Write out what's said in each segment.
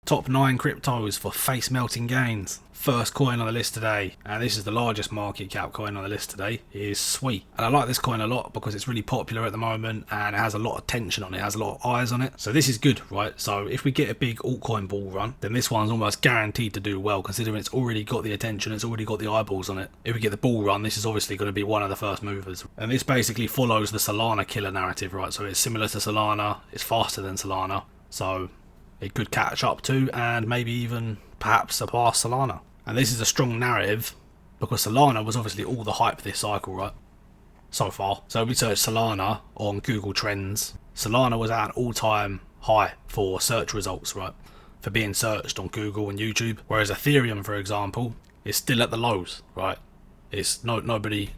Top 9 cryptos for face melting gains. First coin on the list today, and this is the largest market cap coin on the list today, is Sweet. And I like this coin a lot because it's really popular at the moment and it has a lot of tension on it, has a lot of eyes on it. So this is good, right? So if we get a big altcoin bull run, then this one's almost guaranteed to do well, considering it's already got the attention, it's already got the eyeballs on it. If we get the bull run, this is obviously going to be one of the first movers. And this basically follows the Solana killer narrative, right? So it's similar to Solana, it's faster than Solana. So it could catch up to and maybe even perhaps surpass Solana. And this is a strong narrative because Solana was obviously all the hype this cycle, right? So far. So we searched Solana on Google Trends. Solana was at an all-time high for search results, right? For being searched on Google and YouTube. Whereas Ethereum, for example, is still at the lows, right? It's nobody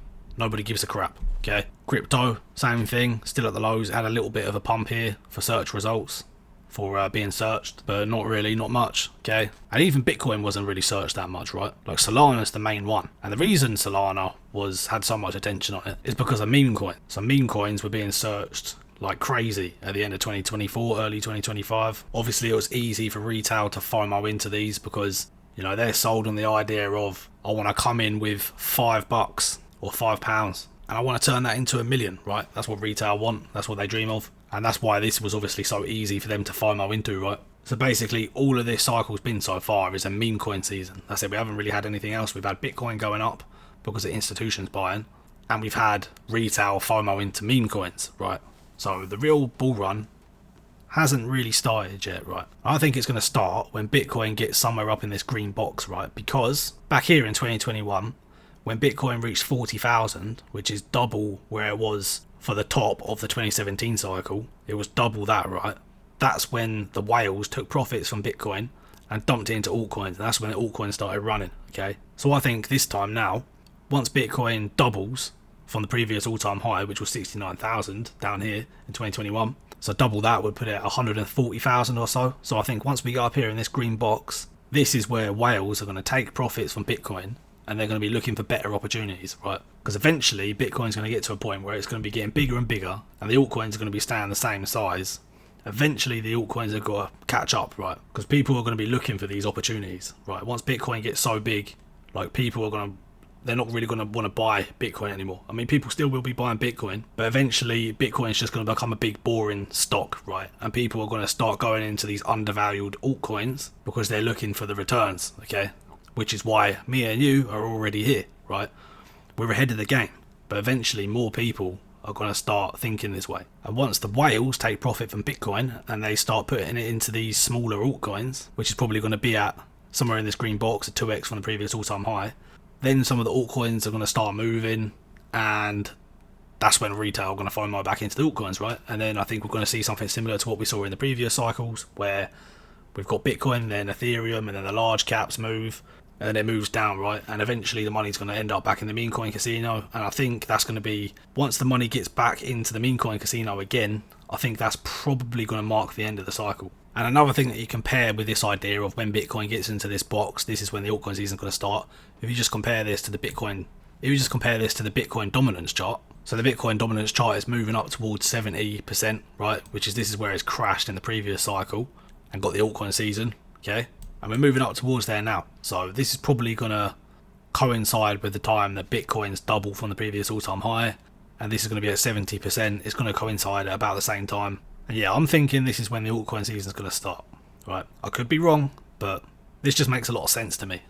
gives a crap. Okay. Crypto, same thing, still at the lows. It had a little bit of a pump here for search results. For being searched, but not really, not much, okay? And even Bitcoin wasn't really searched that much, right? Like Solana's the main one. And the reason Solana had so much attention on it is because of meme coins. So meme coins were being searched like crazy at the end of 2024, early 2025. Obviously, it was easy for retail to FOMO into these because, you know, they're sold on the idea of, I want to come in with $5 or £5 and I want to turn that into $1 million, right? That's what retail want. That's what they dream of. And that's why this was obviously so easy for them to FOMO into, right? So basically, all of this cycle's been so far is a meme coin season. That's it. We haven't really had anything else. We've had Bitcoin going up because of institutions buying. And we've had retail FOMO into meme coins, right? So the real bull run hasn't really started yet, right? I think it's going to start when Bitcoin gets somewhere up in this green box, right? Because back here in 2021, when Bitcoin reached 40,000, which is double where it was for the top of the 2017 cycle, it was double that, right? That's when the whales took profits from Bitcoin and dumped it into altcoins, and that's when the altcoins started running, okay? So I think this time now, once Bitcoin doubles from the previous all-time high, which was 69,000 down here in 2021, so double that would put it at 140,000 or so. So I think once we go up here in this green box, this is where whales are going to take profits from Bitcoin and they're going to be looking for better opportunities, right? Because eventually Bitcoin's going to get to a point where it's going to be getting bigger and bigger and the altcoins are going to be staying the same size. Eventually the altcoins have got to catch up, right? Because people are going to be looking for these opportunities, right? Once Bitcoin gets so big, like they're not really going to want to buy Bitcoin anymore. I mean, people still will be buying Bitcoin, but eventually Bitcoin's just going to become a big boring stock, right? And people are going to start going into these undervalued altcoins because they're looking for the returns, okay? Which is why me and you are already here, right? We're ahead of the game, but eventually more people are going to start thinking this way. And once the whales take profit from Bitcoin and they start putting it into these smaller altcoins, which is probably going to be at somewhere in this green box, a 2x from the previous all-time high, then some of the altcoins are going to start moving, and that's when retail are going to FOMO back into the altcoins, right? And then I think we're going to see something similar to what we saw in the previous cycles, where we've got Bitcoin, then Ethereum, and then the large caps move, and then it moves down, right? And eventually the money's going to end up back in the meme coin casino. And I think that's going to be, once the money gets back into the meme coin casino again, I think that's probably going to mark the end of the cycle. And another thing that you compare with this idea of when Bitcoin gets into this box, this is when the altcoin season is going to start. If you just compare this to the Bitcoin dominance chart, so the Bitcoin dominance chart is moving up towards 70%, right? This is where it's crashed in the previous cycle and got the altcoin season, okay? And we're moving up towards there now. So this is probably going to coincide with the time that Bitcoin's double from the previous all-time high. And this is going to be at 70%. It's going to coincide at about the same time. And yeah, I'm thinking this is when the altcoin season is going to start. Right? I could be wrong, but this just makes a lot of sense to me.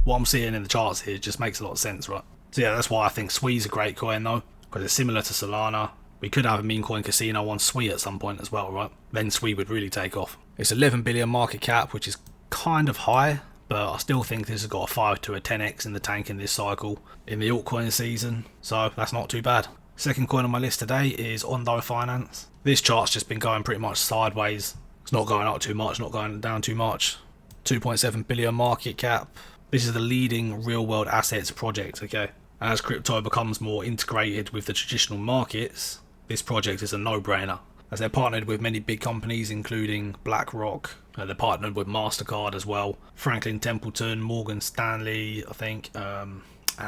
What I'm seeing in the charts here just makes a lot of sense, right? So yeah, that's why I think Swee's a great coin though, because it's similar to Solana. We could have a meme coin casino on Sweet at some point as well, right? Then Sweet would really take off. It's 11 billion market cap, which is kind of high, but I still think this has got a 5 to a 10x in the tank in this cycle in the altcoin season, so that's not too bad. Second coin on my list today is Ondo Finance. This chart's just been going pretty much sideways. It's not going up too much, not going down too much. 2.7 billion market cap. This is the leading real world assets project, okay? As crypto becomes more integrated with the traditional markets, this project is a no-brainer, as they're partnered with many big companies including BlackRock. They're partnered with MasterCard as well, Franklin Templeton, Morgan Stanley, I think, and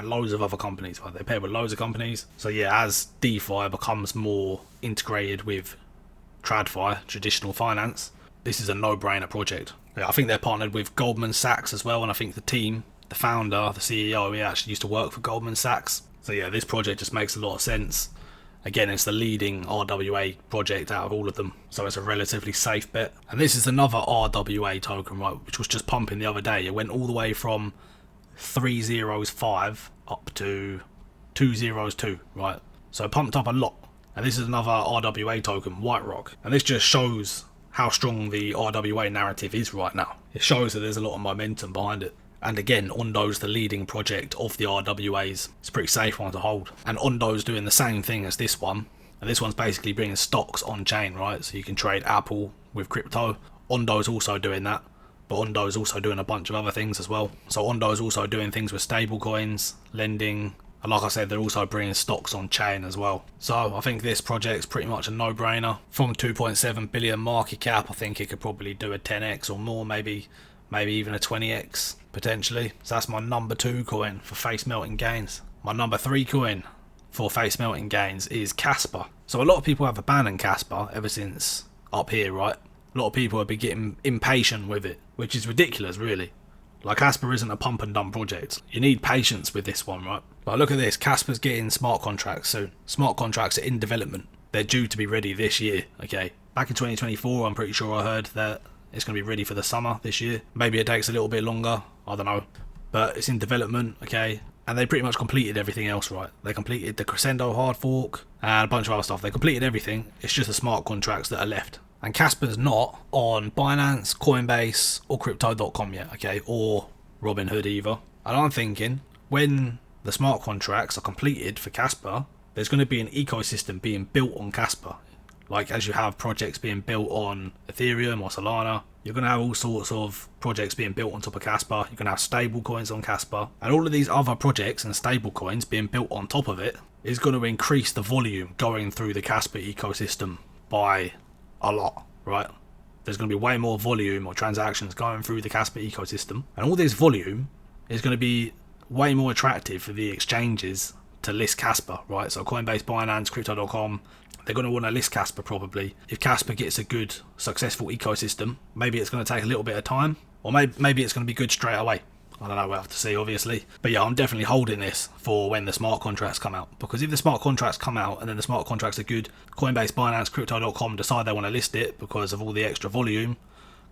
loads of other companies. Right? They pair with loads of companies. So yeah, as DeFi becomes more integrated with TradFi, traditional finance, this is a no-brainer project. Yeah, I think they're partnered with Goldman Sachs as well, and I think the team, the founder, the CEO, he actually used to work for Goldman Sachs. So yeah, this project just makes a lot of sense. Again, it's the leading RWA project out of all of them, so it's a relatively safe bet. And this is another RWA token, right, which was just pumping the other day. It went all the way from 305 up to 202, right? So it pumped up a lot. And this is another RWA token, White Rock. And this just shows how strong the RWA narrative is right now. It shows that there's a lot of momentum behind it. And again, Ondo's the leading project of the RWAs. It's a pretty safe one to hold. And Ondo's doing the same thing as this one. And this one's basically bringing stocks on chain, right? So you can trade Apple with crypto. Ondo's also doing that. But Ondo's also doing a bunch of other things as well. So Ondo's also doing things with stable coins, lending. And like I said, they're also bringing stocks on chain as well. So I think this project's pretty much a no-brainer. From 2.7 billion market cap, I think it could probably do a 10x or more, maybe even a 20x potentially. So that's my number 2 coin for face melting gains. My number 3 coin for face melting gains is Kaspa. So a lot of people have abandoned Kaspa ever since up here, right? A lot of people have been getting impatient with it, which is ridiculous, really. Like, Kaspa isn't a pump and dump project. You need patience with this one, right? But look at this, Kaspa's getting smart contracts soon. Smart contracts are in development. They're due to be ready this year, okay? Back in 2024, I'm pretty sure I heard that it's going to be ready for the summer this year. Maybe it takes a little bit longer, I don't know. But it's in development, okay? And they pretty much completed everything else, right? They completed the Crescendo hard fork and a bunch of other stuff. They completed everything. It's just the smart contracts that are left. And Kaspa's not on Binance, Coinbase, or Crypto.com yet, okay? Or Robinhood either. And I'm thinking, when the smart contracts are completed for Kaspa, there's going to be an ecosystem being built on Kaspa. Like, as you have projects being built on Ethereum or Solana, you're going to have all sorts of projects being built on top of Kaspa. You're going to have stable coins on Kaspa. And all of these other projects and stable coins being built on top of it is going to increase the volume going through the Kaspa ecosystem by a lot, right? There's going to be way more volume or transactions going through the Kaspa ecosystem. And all this volume is going to be way more attractive for the exchanges to list Kaspa, right? So Coinbase, Binance, Crypto.com, they're going to want to list Kaspa probably. If Kaspa gets a good, successful ecosystem, maybe it's going to take a little bit of time, or maybe it's going to be good straight away. I don't know, we'll have to see, obviously. But yeah, I'm definitely holding this for when the smart contracts come out. Because if the smart contracts come out and then the smart contracts are good, Coinbase, Binance, Crypto.com decide they want to list it because of all the extra volume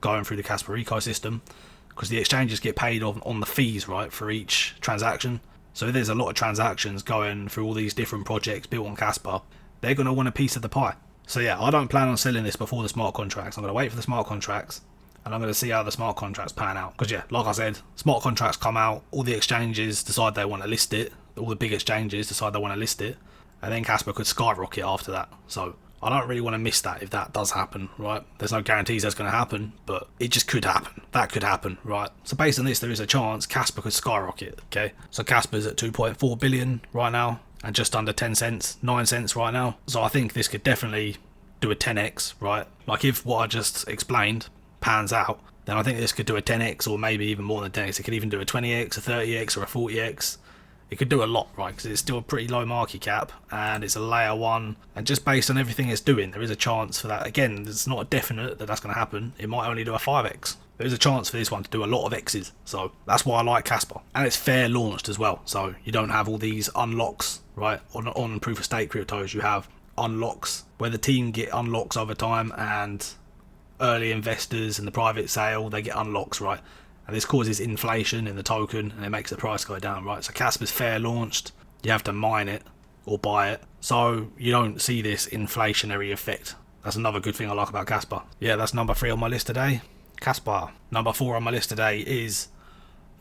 going through the Kaspa ecosystem. Because the exchanges get paid on the fees, right, for each transaction. So if there's a lot of transactions going through all these different projects built on Kaspa, they're going to want a piece of the pie. So yeah, I don't plan on selling this before the smart contracts. I'm going to wait for the smart contracts. And I'm going to see how the smart contracts pan out. Because yeah, like I said, smart contracts come out, all the exchanges decide they want to list it, all the big exchanges decide they want to list it, and then Kaspa could skyrocket after that. So I don't really want to miss that if that does happen, right? There's no guarantees that's going to happen, but it just could happen. That could happen, right? So based on this, there is a chance Kaspa could skyrocket, okay? So Kaspa's at 2.4 billion right now, and just under 10 cents, 9 cents right now. So I think this could definitely do a 10x, right? Like, if what I just explained pans out, then I think this could do a 10x or maybe even more than 10x. It could even do a 20x, a 30x or a 40x. It could do a lot, right? Because it's still a pretty low market cap and it's a layer 1, and just based on everything it's doing, there is a chance for that. Again, it's not a definite that that's going to happen. It might only do a 5x. There is a chance for this one to do a lot of x's, so that's why I like Kaspa. And it's fair launched as well, so you don't have all these unlocks, right? On proof of stake cryptos, you have unlocks where the team get unlocks over time, and early investors and the private sale, they get unlocks, right? And this causes inflation in the token and it makes the price go down, right? So Kaspa's fair launched, you have to mine it or buy it, so you don't see this inflationary effect. That's another good thing I like about Kaspa. Yeah, that's number 3 on my list today, Kaspa. Number 4 on my list today is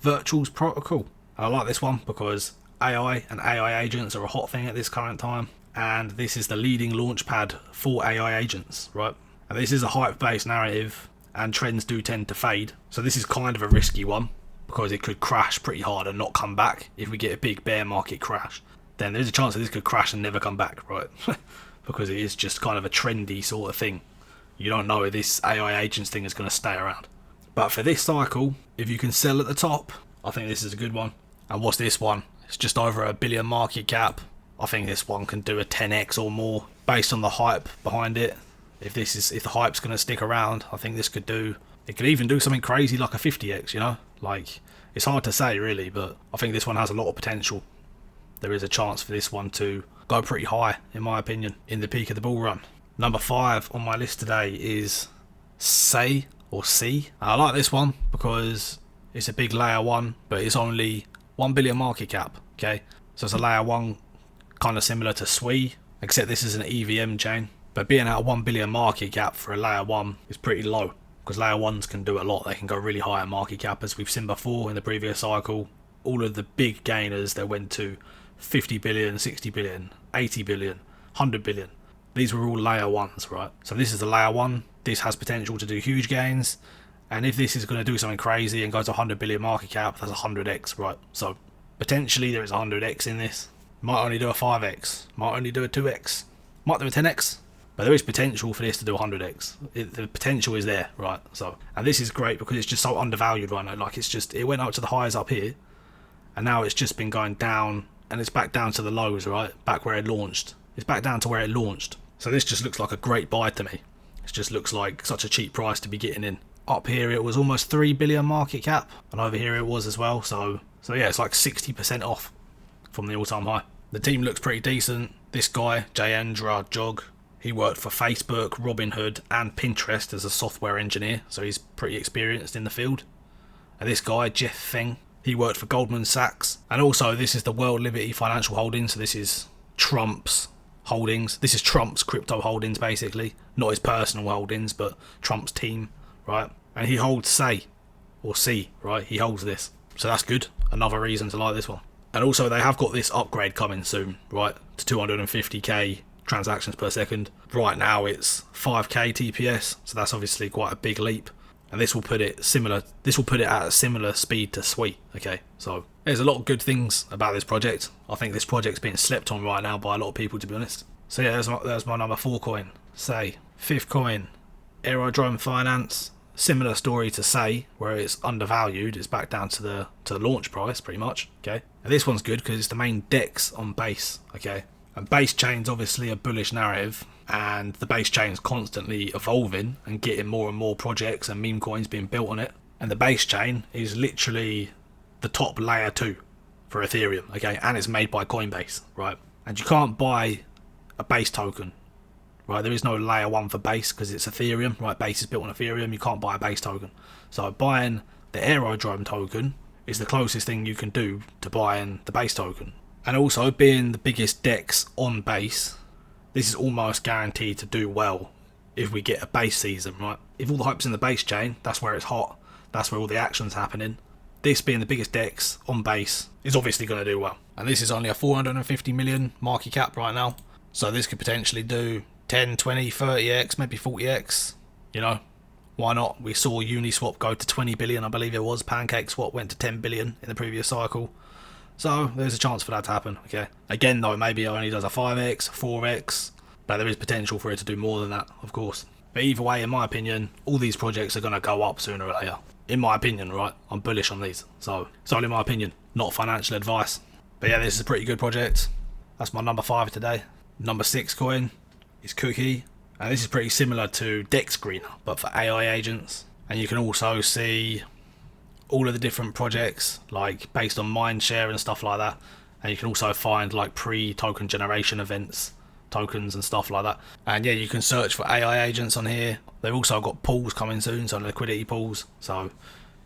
Virtuos Protocol. I like this one because AI and AI agents are a hot thing at this current time, and this is the leading launchpad for AI agents, right? And this is a hype-based narrative, and trends do tend to fade. So this is kind of a risky one, because it could crash pretty hard and not come back. If we get a big bear market crash, then there's a chance that this could crash and never come back, right? Because it is just kind of a trendy sort of thing. You don't know if this AI agents thing is going to stay around. But for this cycle, if you can sell at the top, I think this is a good one. And what's this one? It's just over a billion market cap. I think this one can do a 10x or more based on the hype behind it. If the hype's going to stick around, I think this could do It could even do something crazy like a 50x, you know? Like, it's hard to say really, but I think this one has a lot of potential. There is a chance for this one to go pretty high, in my opinion, in the peak of the bull run. Number 5 on my list today is Say or C. I like this one because it's a big layer 1, but it's only 1 billion market cap, okay? So it's a layer 1 kind of similar to SWI, except this is an EVM chain. But being at a 1 billion market cap for a layer 1 is pretty low, because layer 1s can do a lot. They can go really high in market cap, as we've seen before in the previous cycle. All of the big gainers that went to 50 billion, 60 billion, 80 billion, 100 billion. These were all layer 1s, right? So this is the layer 1. This has potential to do huge gains. And if this is going to do something crazy and go to 100 billion market cap, that's 100x, right? So potentially there is 100x in this. Might only do a 5x. Might only do a 2x. Might do a 10x. But there is potential for this to do 100x. The potential is there, right? So, and this is great because it's just so undervalued right now. Like, it's just, it went up to the highs up here, and now it's just been going down, and it's back down to the lows, right? Back where it launched. It's back down to where it launched. So this just looks like a great buy to me. It just looks like such a cheap price to be getting in. Up here it was almost 3 billion market cap, and over here it was as well. So yeah, it's like 60% off from the all-time high. The team looks pretty decent. This guy, Jayendra Jog, he worked for Facebook, Robinhood and Pinterest as a software engineer, so he's pretty experienced in the field. And this guy, Jeff Feng, he worked for Goldman Sachs. And also this is the World Liberty Financial Holdings, so this is Trump's holdings. This is Trump's crypto holdings basically, not his personal holdings, but Trump's team, right? And he holds Say, or C, right? He holds this. So that's good. Another reason to like this one. And also they have got this upgrade coming soon, right? To 250k transactions per second. Right now it's 5k TPS, so that's obviously quite a big leap. And this will put it similar. This will put it at a similar speed to SWI. Okay, so there's a lot of good things about this project. I think this project's being slept on right now by a lot of people, to be honest. So yeah, there's my number 4 coin. Say. 5th coin, Aerodrome Finance. Similar story to Say, where it's undervalued. It's back down to the launch price, pretty much. Okay, and this one's good because it's the main DEX on base. Okay. And base chain's obviously a bullish narrative, and the base chain's constantly evolving and getting more and more projects and meme coins being built on it. And the base chain is literally the top layer 2 for Ethereum, okay? And it's made by Coinbase, right? And you can't buy a base token, right? There is no layer 1 for base because it's Ethereum, right? Base is built on Ethereum, you can't buy a base token. So buying the Aerodrome token is the closest thing you can do to buying the base token. And also, being the biggest DEX on base, this is almost guaranteed to do well if we get a base season, right? If all the hype's in the base chain, that's where it's hot. That's where all the action's happening. This being the biggest DEX on base is obviously going to do well. And this is only a 450 million market cap right now. So this could potentially do 10, 20, 30x, maybe 40x. You know, why not? We saw Uniswap go to 20 billion, I believe it was. PancakeSwap went to 10 billion in the previous cycle. So there's a chance for that to happen, okay? Again though, maybe it only does a 5x, 4x, but there is potential for it to do more than that, of course. But either way, in my opinion, all these projects are going to go up sooner or later. In my opinion, right? I'm bullish on these. So it's only my opinion, not financial advice. But yeah, this is a pretty good project. That's my number 5 today. Number 6 coin is Cookie. And this is pretty similar to Dex Greener, but for AI agents. And you can also see all of the different projects, like based on mindshare and stuff like that. And you can also find like pre-token generation events, tokens and stuff like that. And yeah, you can search for AI agents on here. They've also got pools coming soon, so liquidity pools, so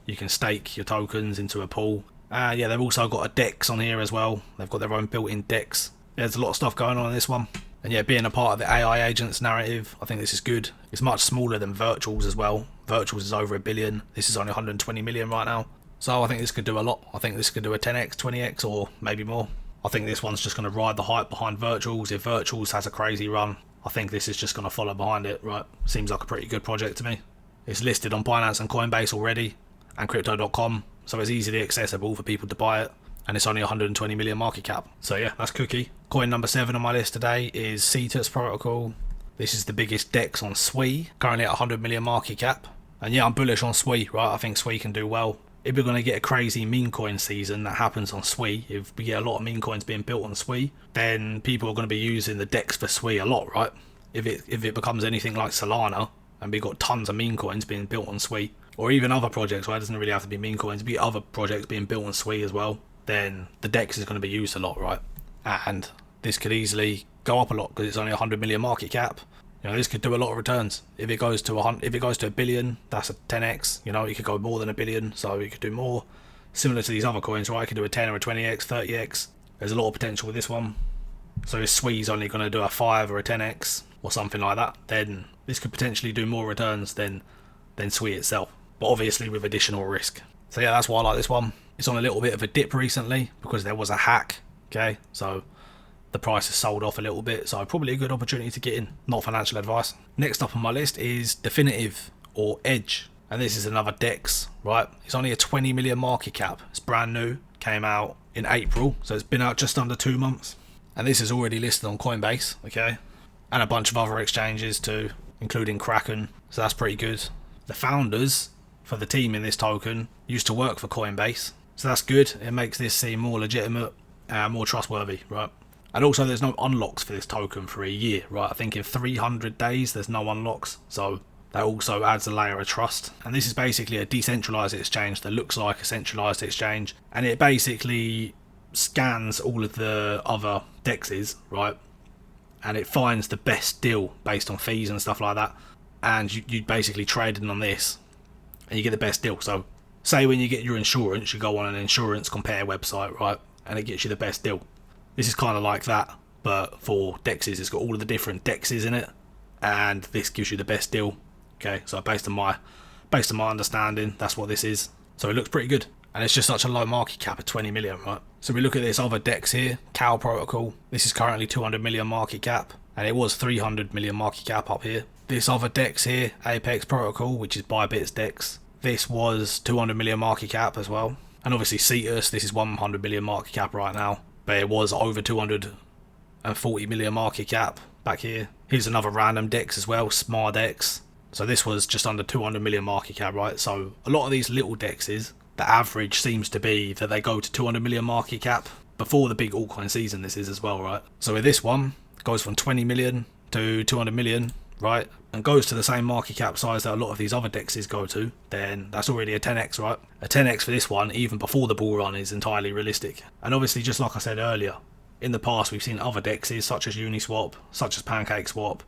you can stake your tokens into a pool. And yeah, they've also got a DEX on here as well. They've got their own built-in DEX. There's a lot of stuff going on in this one. And yeah, being a part of the AI agents narrative, I think this is good. It's much smaller than Virtuals as well. Virtuals is over 1 billion. This is only 120 million right now. So I think this could do a lot. I think this could do a 10x, 20x, or maybe more. I think this one's just going to ride the hype behind Virtuals. If Virtuals has a crazy run, I think this is just going to follow behind it, right? Seems like a pretty good project to me. It's listed on Binance and Coinbase already, and Crypto.com, so it's easily accessible for people to buy it. And it's only 120 million market cap. So yeah, that's Cookie. Coin number 7 on my list today is Cetus Protocol. This is the biggest DEX on SWI, currently at 100 million market cap. And yeah, I'm bullish on SWI, right? I think SWI can do well. If we're going to get a crazy meme coin season that happens on SWI, if we get a lot of meme coins being built on SWI, then people are going to be using the DEX for SWI a lot, right? If it becomes anything like Solana, and we've got tons of meme coins being built on SWI, or even other projects, right? It doesn't really have to be meme coins, be other projects being built on Sui as well, then the DEX is going to be used a lot, right? And this could easily go up a lot because it's only 100 million market cap. You know, this could do a lot of returns. If it goes to a billion, that's a 10x. You know, it could go more than a billion, so it could do more. Similar to these other coins, right? It could do a 10 or a 20x, 30x. There's a lot of potential with this one. So if Sui's only going to do a 5 or a 10x or something like that, then this could potentially do more returns than Sui itself. But obviously with additional risk. So yeah, that's why I like this one. It's on a little bit of a dip recently because there was a hack. Okay, so the price has sold off a little bit, so probably a good opportunity to get in. Not financial advice. Next up on my list is Definitive or Edge, and this is another DEX, right? It's only a 20 million market cap. It's brand new, came out in April, so it's been out just under 2 months, and this is already listed on Coinbase, okay, and a bunch of other exchanges too, including Kraken, so that's pretty good. The founders for the team in this token used to work for Coinbase, so that's good. It makes this seem more legitimate and more trustworthy, right? And also there's no unlocks for this token for a year, right? I think in 300 days there's no unlocks, so that also adds a layer of trust. And this is basically a decentralized exchange that looks like a centralized exchange, and it basically scans all of the other DEXs, right? And it finds the best deal based on fees and stuff like that, and you basically trade in on this and you get the best deal. So say when you get your insurance, you go on an insurance compare website, right, and it gets you the best deal. This is kind of like that, but for DEXs. It's got all of the different DEXs in it, and this gives you the best deal. Okay, so based on my understanding, that's what this is. So it looks pretty good, and it's just such a low market cap of 20 million, right? So we look at this other DEX here, Cow Protocol. This is currently 200 million market cap, and it was 300 million market cap up here. This other DEX here, Apex Protocol, which is Bybit's DEX. This was 200 million market cap as well, and obviously Cetus. This is 100 million market cap right now, but it was over 240 million market cap back here. Here's another random DEX as well, SmarDEX. So this was just under 200 million market cap, right? So a lot of these little DEXs, the average seems to be that they go to 200 million market cap before the big altcoin season. This is as well, right? So with this one, it goes from 20 million to 200 million, right? And goes to the same market cap size that a lot of these other DEXs go to, then that's already a 10x, right? A 10x for this one, even before the bull run, is entirely realistic. And obviously, just like I said earlier, in the past we've seen other DEXs such as Uniswap, such as PancakeSwap,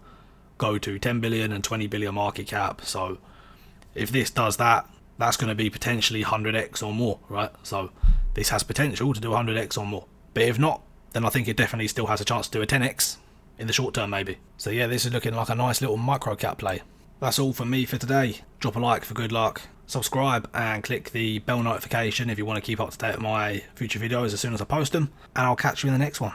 go to 10 billion and 20 billion market cap. So if this does that, that's going to be potentially 100x or more, right? So this has potential to do 100x or more. But if not, then I think it definitely still has a chance to do a 10x in the short term maybe. So yeah, this is looking like a nice little micro cap play. That's all from me for today. Drop a like for good luck, subscribe and click the bell notification if you want to keep up to date with my future videos as soon as I post them, and I'll catch you in the next one.